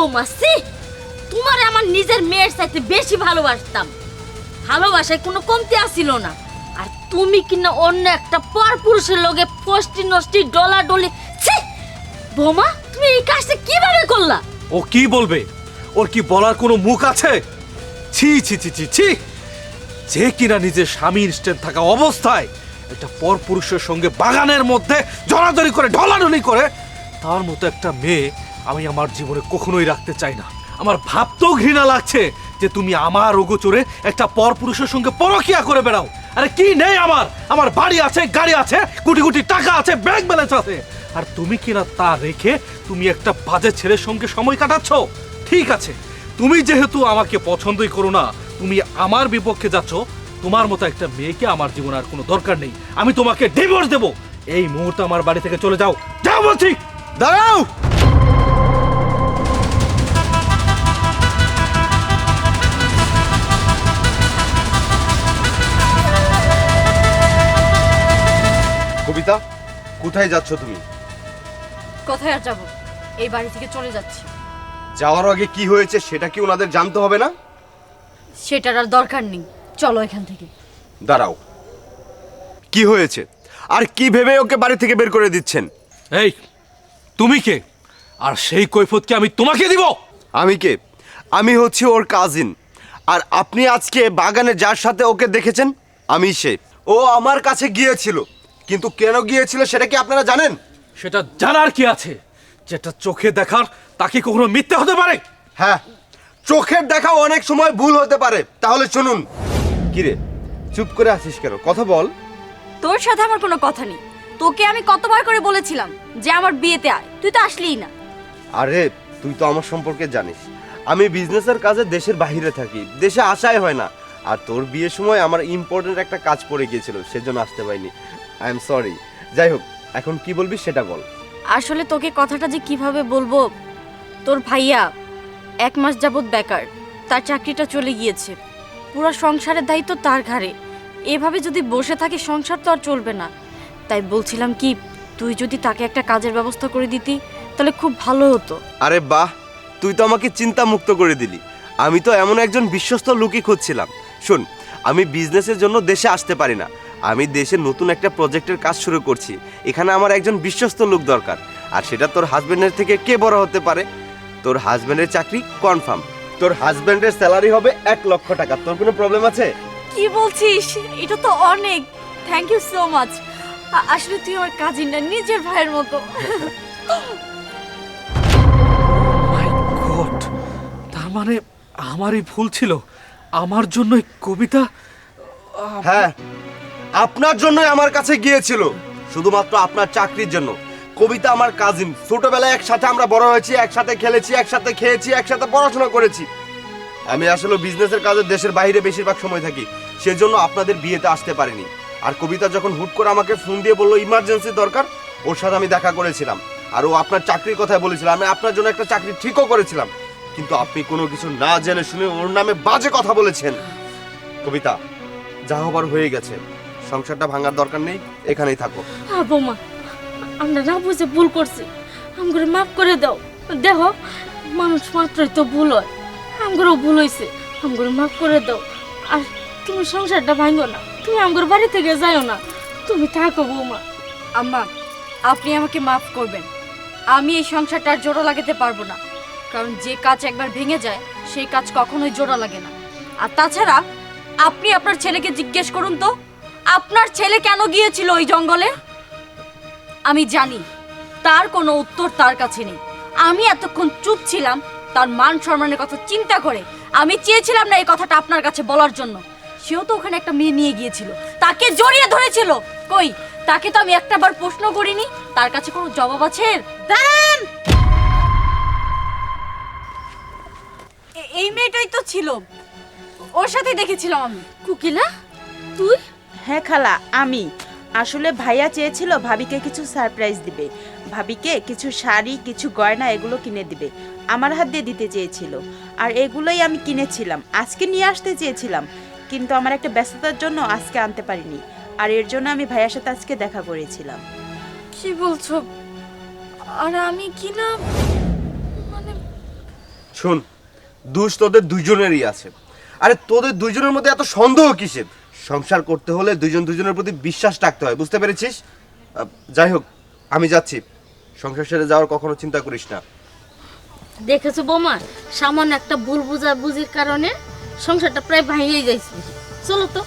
বৌমা, সি তোমার আমার নিজের মেয়ের চাইতে বেশি ভালোবাসতাম, ভালোবাসায় কোনো কমতি আসিল না। আর তুমি কিনা অন্য একটা পরপুরুষের লগে ফষ্টি নষ্টি ডলাডলি। ছি বৌমা, তুমি এই কাজটা কিভাবে করলা? ও কি বলবে? ওর কি বলার কোনো মুখ আছে? ছি ছি ছি ছি ছি! যে কিনা নিজের স্বামী ইনস্ট্যান্ট থাকা অবস্থায় একটা পরপুরুষের সঙ্গে বাগানের মধ্যে জড়াজড়ি করে ঢলাঢলি করে, তার মতো একটা মেয়ে আমি আমার জীবনে কখনোই রাখতে চাই না। আমার ভাবতেও ঘৃণা লাগছে যে তুমি আমার অগোচরে একটা পরপুরুষের সঙ্গে পরকিয়া করে বেড়াও। আরে কি নেই আমার? আমার বাড়ি আছে, গাড়ি আছে, কোটি কোটি টাকা আছে, ব্যাংক ব্যালেন্স আছে, আর তুমি কিনা তা রেখে তুমি একটা বাজে ছেলের সঙ্গে সময় কাটাচ্ছ। ঠিক আছে, তুমি যেহেতু আমাকে পছন্দই করো না, তুমি আমার বিপক্ষে যাচ্ছ, তোমার মতো একটা মেয়েকে আমার জীবনে আর কোনো দরকার নেই। আমি তোমাকে ডিভোর্স দেব। এই মুহূর্তে আমার বাড়ি থেকে চলে যাও, যাও বলছি। দাঁড়াও! কবিতা, কোথায় যাচ্ছ তুমি? কোথায় আর যাবো, এই বাড়ি থেকে চলে যাচ্ছি। যাওয়ার আগে কি হয়েছে সেটা কি ওনাদের জানতে হবে না? সেটার আর দরকার নেই, চলো এখান থেকে। দাঁড়াও, কি হয়েছে আর কি ভেবে ওকে বাড়ি থেকে বের করে দিচ্ছেন? এই তুমি কে? আর সেই কৈফিয়ত কি আমি তোমাকে দিব? আমি কে? আমি হচ্ছে ওর কাজিন। আর আপনি আজকে বাগানে যার সাথে ওকে দেখেছেন, আমি সে। ও আমার কাছে গিয়েছিল, কিন্তু কেন গিয়েছিল সেটা কি আপনারা জানেন? সেটা জানার কি আছে? যেটা চোখে দেখার তা কি কখনো মিথ্যে হতে পারে? হ্যাঁ, চোখের দেখা অনেক সময় ভুল হতে পারে। তাহলে শুনুন। কিরে, চুপ করে আছিস কেন? কথা বল। তোর সাথে আমার কোনো কথা নেই। তোকে আমি কতবার করে বলেছিলাম যে আমার বিয়েতে আয়, তুই তো আসলিই না। আরে তুই তো আমার সম্পর্কে জানিস, আমি বিজনেসের কাজে দেশের বাইরে থাকি, দেশে আসাই হয় না। আর তোর বিয়ের সময় আমার ইম্পর্টেন্ট একটা কাজ পড়ে গিয়েছিল, সেজন্য আসতে পারিনি। I am sorry. যাই হোক, এখন কি বলবি সেটা বল। আসলে তোকে কথাটা যে কিভাবে বলবো, তোর ভাইয়া 1 মাস যাবত বেকার, তার চাকরিটা চলে গিয়েছে, পুরো সংসারের দায়িত্ব তার ঘাড়ে। এভাবে যদি বসে থাকে সংসার তো আর চলবে না। তাই বলছিলাম কি, তুই যদি তাকে একটা কাজের ব্যবস্থা করে দিতি তাহলে খুব ভালো হতো। আরে বাহ, তুই তো আমাকে চিন্তা মুক্ত করে দিলি। আমি তো এমন একজন বিশ্বস্ত লোকই খুঁজছিলাম। শোন, আমি বিজনেসের জন্য দেশে আসতে পারি না। আমি দেশে নতুন একটা প্রজেক্টের কাজ শুরু করছি। এখানে আমার একজন বিশ্বস্ত লোক দরকার। আর সেটা তোর হাজবেন্ডের থেকে কে বড় হতে পারে? তোর হাজবেন্ডের চাকরি কনফার্ম। তোর হাজবেন্ডের স্যালারি হবে 1 লক্ষ টাকা। তোর কোনো প্রবলেম আছে? কি বলছিস? এটা তো অনেক। Thank you so much. আসলে তুই আমার কাজিন না, নিজের ভাইয়ের মতো। মাই গড, তার মানে আমারই ভুল ছিল। আমার জন্যই কবিতা। হ্যাঁ, আপনার জন্যই আমার কাছে গিয়েছিল, শুধুমাত্র আপনার চাকরির জন্য। কবিতা আমার কাজিন। ছোটবেলায় একসাথে আমরা বড় হয়েছি, একসাথে খেলেছি, একসাথে খেয়েছি, একসাথে পড়াশোনা করেছি। আমি আসলে বিজনেসের কাজে দেশের বাইরে বেশিরভাগ সময় থাকি, সেজন্য আপনাদের বিয়েতে আসতে পারিনি। আর কবিতা যখন হুট করে আমাকে ফোন দিয়ে বললো ইমার্জেন্সি দরকার, ওর সাথে আমি দেখা করেছিলাম। আর ও আপনার চাকরির কথা বলেছিল। আমি আপনার জন্য একটা চাকরি ঠিকও করেছিলাম, কিন্তু আপনি কোনো কিছু না জেনে শুনে ওর নামে বাজে কথা বলেছেন। কবিতা, যা হবার হয়ে গেছে, সংসারটা ভাঙার দরকার নেই, এখানেই থাকো। বৌমা, আমরা না বুঝে ভুল করছি, আমগরে মাফ করে দাও। দেখো, মানুষ মাত্রই তো ভুল হয়, আমগরেও ভুল হয়েছে, আমগরে মাফ করে দাও। আর তুমি সংসারটা ভাঙো না, তুমি আমগর বাড়ি থেকে যাও না, তুমি থাকো বৌমা। আম্মা, আপনি আমাকে মাফ করবেন। আমি এই সংসারটা আর জোড়া লাগাতে পারবো না, কারণ যে কাজ একবার ভেঙে যায় সেই কাজ কখনোই জোড়া লাগে না। আর তাছাড়া আপনি আপনার ছেলেকে জিজ্ঞেস করুন তো, আপনার ছেলে কেন গিয়েছিল ওই জঙ্গলে? আমি জানি তার কোনো উত্তর তার কাছে নেই। আমি এতক্ষণ চুপ ছিলাম তার মান সম্মানের কথা চিন্তা করে। আমি চেয়েছিলাম না এই কথাটা আপনার কাছে বলার জন্য। সেও তো ওখানে একটা মেয়ে নিয়ে গিয়েছিল, তাকে জড়িয়ে ধরেছিল। কই, তাকে তো আমি একটাবার প্রশ্ন করিনি, তার কাছে কোনো জবাব আছে? দাঁড়ান, এই মেয়েটাই তো ছিল, ওর সাথে দেখেছিলাম আমি। কুকিলা, তুই? হ্যাঁ খালা, আমি। আসলে ভাইয়া চেয়েছিল ভাবিকে কিছু সারপ্রাইজ দিবে, ভাবিকে কিছু শাড়ি, কিছু গয়না এগুলো কিনে দিবে, আমার হাত দিয়ে দিতে চেয়েছিল। আর এগুলোই আমি কিনেছিলাম, আজকে নিয়ে আসতে চেয়েছিলাম, কিন্তু আমার একটা ব্যস্ততার জন্য আজকে আনতে পারিনি। আর এর জন্য আমি ভাইয়ার সাথে আজকে দেখা করেছিলাম। কি বলছো? আর আমি কি না, মানে শোন, দোষ তোদের দুইজনেরই আছে। আরে তোদের দুইজনের মধ্যে এত সন্দেহ কিসের? সংসার করতে হলে দুইজন দুইজনের প্রতি বিশ্বাস রাখতে হয়, বুঝতে পেরেছিস? যাই হোক, আমি যাচ্ছি। সংসার ছেড়ে যাওয়ার কখনো চিন্তা করিস না। দেখেছো বৌমা, সামান্য একটা ভুল বুঝাবুঝির কারণে সংসারটা প্রায় ভাঙিয়ে যাইছে। চলো তো।